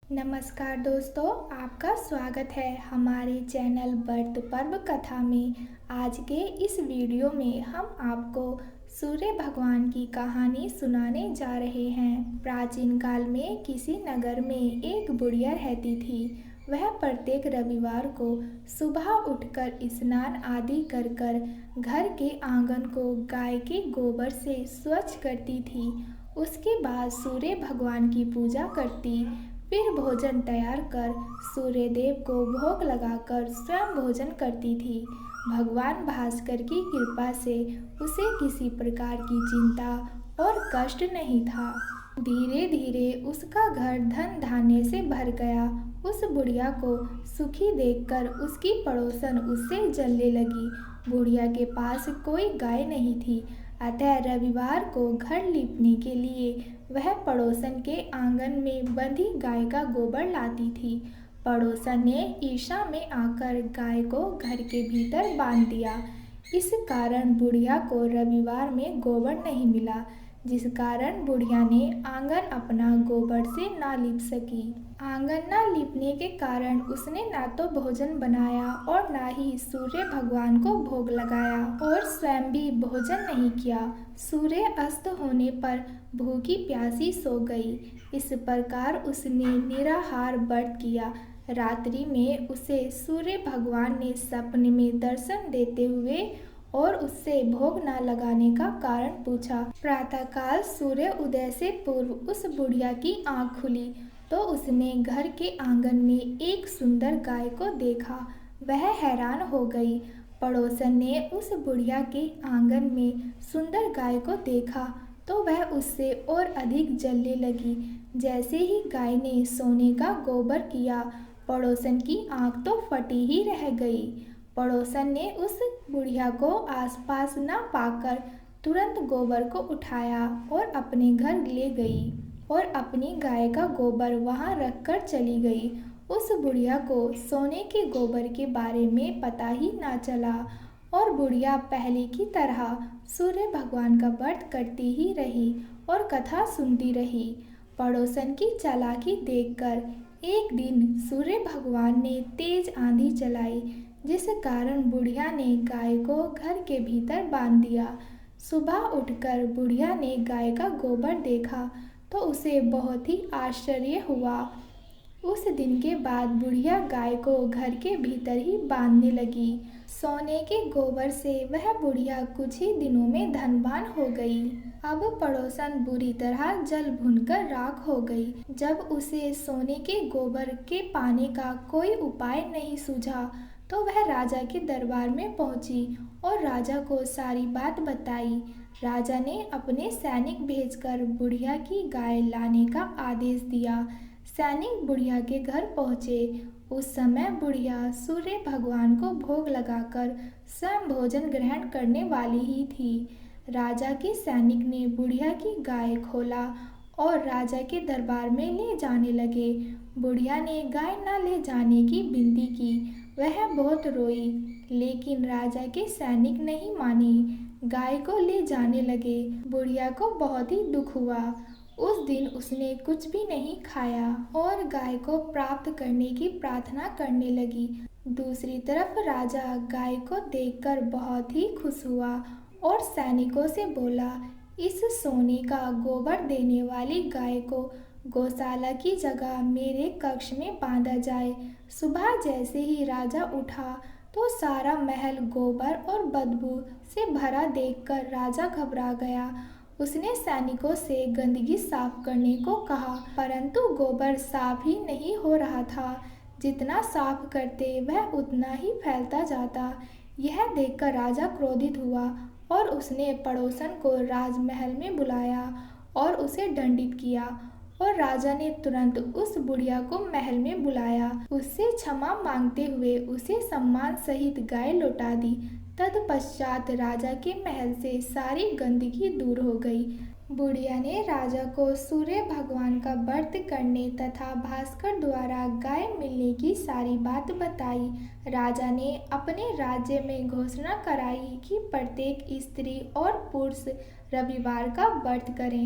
नमस्कार दोस्तों, आपका स्वागत है हमारे चैनल व्रत पर्व कथा में। आज के इस वीडियो में हम आपको सूर्य भगवान की कहानी सुनाने जा रहे हैं। प्राचीन काल में किसी नगर में एक बुढ़िया रहती थी। वह प्रत्येक रविवार को सुबह उठकर स्नान आदि कर कर घर के आंगन को गाय के गोबर से स्वच्छ करती थी। उसके बाद सूर्य भगवान की पूजा करती, फिर भोजन तैयार कर सूर्यदेव को भोग लगाकर स्वयं भोजन करती थी। भगवान भास्कर की कृपा से उसे किसी प्रकार की चिंता और कष्ट नहीं था। धीरे धीरे उसका घर धन धान्य से भर गया। उस बुढ़िया को सुखी देखकर उसकी पड़ोसन उससे जलने लगी। बुढ़िया के पास कोई गाय नहीं थी, अतः रविवार को घर लीपने के लिए वह पड़ोसन के आंगन में बंधी गाय का गोबर लाती थी। पड़ोसन ने ईर्ष्या में आकर गाय को घर के भीतर बांध दिया। इस कारण बुढ़िया को रविवार में गोबर नहीं मिला, जिस कारण बुढ़िया ने आंगन अपना गोबर से ना लीप सकी। आंगन ना लीपने के कारण उसने ना तो भोजन बनाया और ना ही सूर्य भगवान को भोग लगाया और स्वयं भी भोजन नहीं किया। सूर्य अस्त होने पर भूखी प्यासी सो गई। इस प्रकार उसने निराहार व्रत किया। रात्रि में उसे सूर्य भगवान ने सपने में दर्शन देते हुए और उससे भोग न लगाने का कारण पूछा। प्रातःकाल सूर्य उदय से पूर्व उस बुढ़िया की आंख खुली तो उसने घर के आंगन में एक सुंदर गाय को देखा। वह हैरान हो गई। पड़ोसन ने उस बुढ़िया के आंगन में सुंदर गाय को देखा तो वह उससे और अधिक जलने लगी। जैसे ही गाय ने सोने का गोबर किया, पड़ोसन की आंख तो फटी ही रह गई। पड़ोसन ने उस बुढ़िया को आसपास न पाकर तुरंत गोबर को उठाया और अपने घर ले गई और अपनी गाय का गोबर वहां रखकर चली गई। उस बुढ़िया को सोने के गोबर के बारे में पता ही ना चला और बुढ़िया पहले की तरह सूर्य भगवान का व्रत करती ही रही और कथा सुनती रही। पड़ोसन की चालाकी देखकर एक दिन सूर्य भगवान ने तेज आंधी चलाई, जिस कारण बुढ़िया ने गाय को घर के भीतर बांध दिया। सुबह उठकर बुढ़िया ने गाय का गोबर देखा तो उसे बहुत ही आश्चर्य हुआ। उस दिन के बाद बुढ़िया गाय को घर के भीतर ही बांधने लगी। सोने के गोबर से वह बुढ़िया कुछ ही दिनों में धनवान हो गई। अब पड़ोसन बुरी तरह जल भुनकर राख हो गई। जब उसे सोने के गोबर के पाने का कोई उपाय नहीं सूझा तो वह राजा के दरबार में पहुंची और राजा को सारी बात बताई। राजा ने अपने सैनिक भेजकर बुढ़िया की गाय लाने का आदेश दिया। सैनिक बुढ़िया के घर पहुंचे। उस समय बुढ़िया सूर्य भगवान को भोग लगाकर स्वयं भोजन ग्रहण करने वाली ही थी। राजा के सैनिक ने बुढ़िया की गाय खोला और राजा के दरबार में ले जाने लगे। बुढ़िया ने गाय न ले जाने की विनती की। वह बहुत रोई, लेकिन राजा के सैनिक नहीं माने, गाय को ले जाने लगे। बुढ़िया को बहुत ही दुख हुआ। उस दिन उसने कुछ भी नहीं खाया और गाय को प्राप्त करने की प्रार्थना करने लगी। दूसरी तरफ राजा गाय को देखकर बहुत ही खुश हुआ और सैनिकों से बोला, इस सोने का गोबर देने वाली गाय को गौशाला की जगह मेरे कक्ष में बांधा जाए। सुबह जैसे ही राजा उठा तो सारा महल गोबर और बदबू से भरा देखकर राजा घबरा गया। उसने सैनिकों से गंदगी साफ करने को कहा, परंतु गोबर साफ ही नहीं हो रहा था। जितना साफ करते वह उतना ही फैलता जाता। यह देखकर राजा क्रोधित हुआ और उसने पड़ोसन को राजमहल में बुलाया और उसे दंडित किया और राजा ने तुरंत उस बुढ़िया को महल में बुलाया। उससे क्षमा मांगते हुए उसे सम्मान सहित गाय लौटा दी। तत्पश्चात राजा के महल से सारी गंदगी दूर हो गई। बुढ़िया ने राजा को सूर्य भगवान का व्रत करने तथा भास्कर द्वारा गाय मिलने की सारी बात बताई। राजा ने अपने राज्य में घोषणा कराई कि प्रत्येक स्त्री और पुरुष रविवार का व्रत करें।